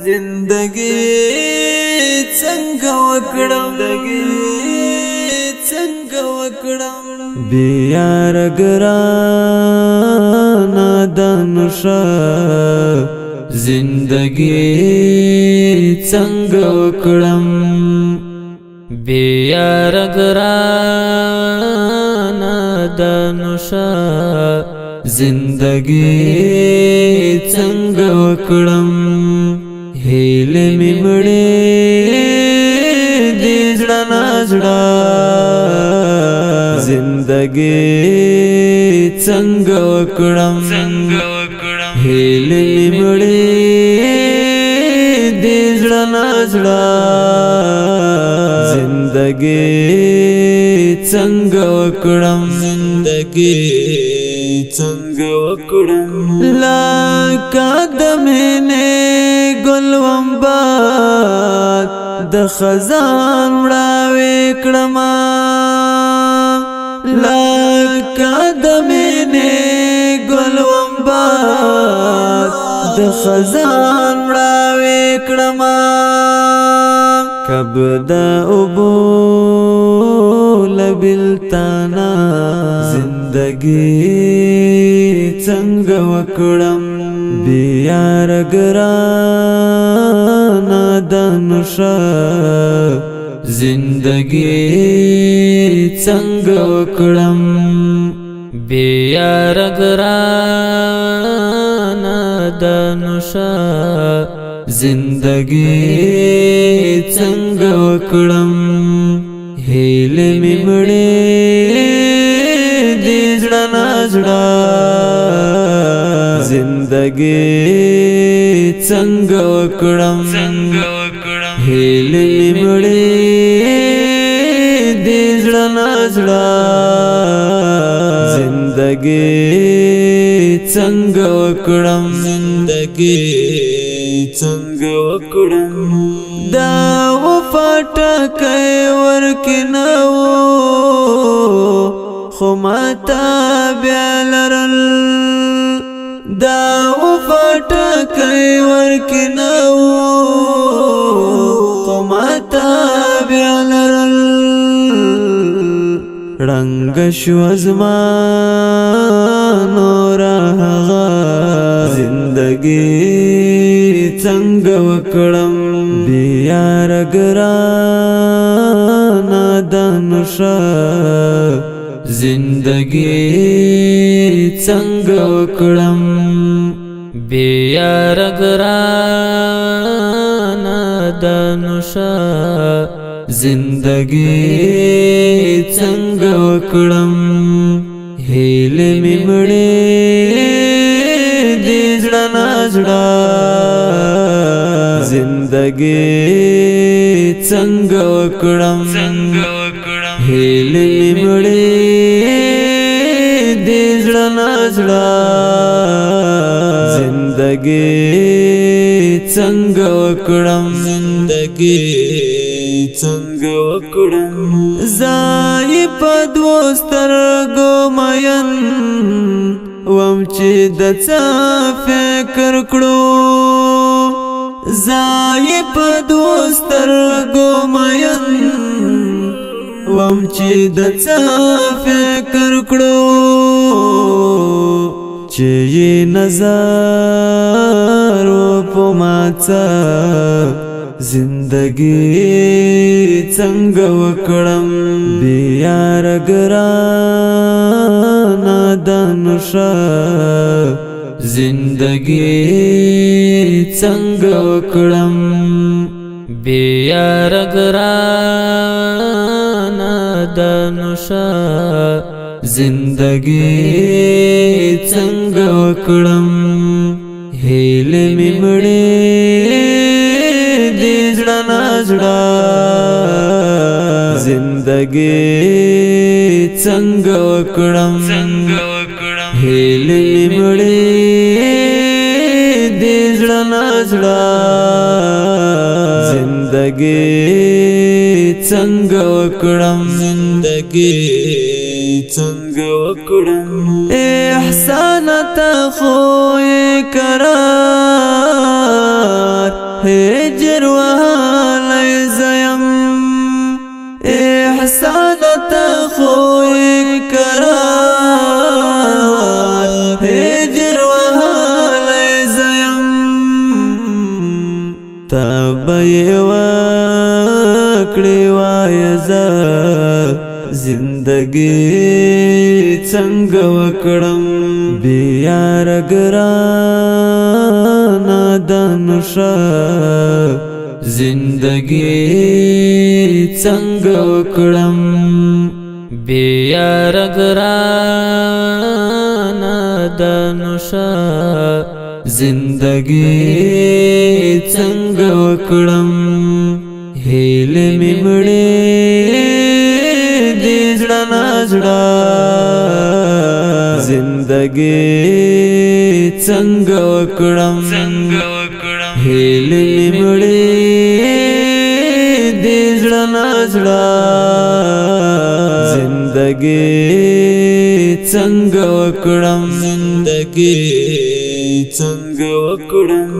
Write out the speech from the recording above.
जिंदगी څنګه وکړم بیار ګرانا دنشا زندگی څنګه وکړم بیار ګرانا دنشا زندگی څنګه وکړم هیله می مړې دې زړه نازړه زندگی څنګه وکړم هیله می مړې دې زړه نازړه زندگی څنګه وکړم څنګه وکړم لا قدمه گلوم باد د خزان وړاوي کړم لا قدمه گلوم باد د خزان وړاوي کړم کب د ابو لبلتانا زندگی څنګه وکړم بیار ګرانا دنشا زندگی څنګه وکړم بیار ګرانا دنشا زندگی څنګه وکړم هیله می مړې دې زړه نازړه زندگی څنګه وکړم هیله می مړې دې زړه نازړه زندگی څنګه وکړم څنګه وکړم دا وفا ټکي ورکنو خو ماته بیا لرل دا وفا ټکي ورکنو خو ماته بیا لرل رنگ شو زما نور هغه زندگی څنګه وکړم بیار ګرانا دنشا زندگی څنګه وکړم بیار ګرانا دنشا زندگی څنګه وکړم هیله می مړې دې زړه نازړه زندگی څنګه وکړم هیله می مړې دې زړه نازړه زندگی څنګه وکړم څنګه وکړم زای په دوستر ګومین وم چې د څه فکر کړو زای په دوستر ګومین وم چې د څه فکر کړو چې نظر په ماته زندگی څنګه وکړم بیار ګرانا دنشا زندگی څنګه وکړم بیار ګرانا دنشا زندگی څنګه وکړم هیله می مړې دې زړه نازړه زندگی څنګه وکړم هیله می مړې دې زړه نازړه زندگی څنګه وکړم څنګه وکړم احسانات خو قرار هجر وهالی زیم احسانات خو قرار هجر وهالی زیم تابعی وکړی وایزا زندگی څنګه وکړم بیار ګرانا دنشا زندگی څنګه وکړم بیار ګرانا دنشا زندگی څنګه وکړم هیله می مړې دې زړه نازړه زندگی څنګه وکړم هیله می مړې دې زړه نازړه زندگی څنګه وکړم زندگی څنګه وکړم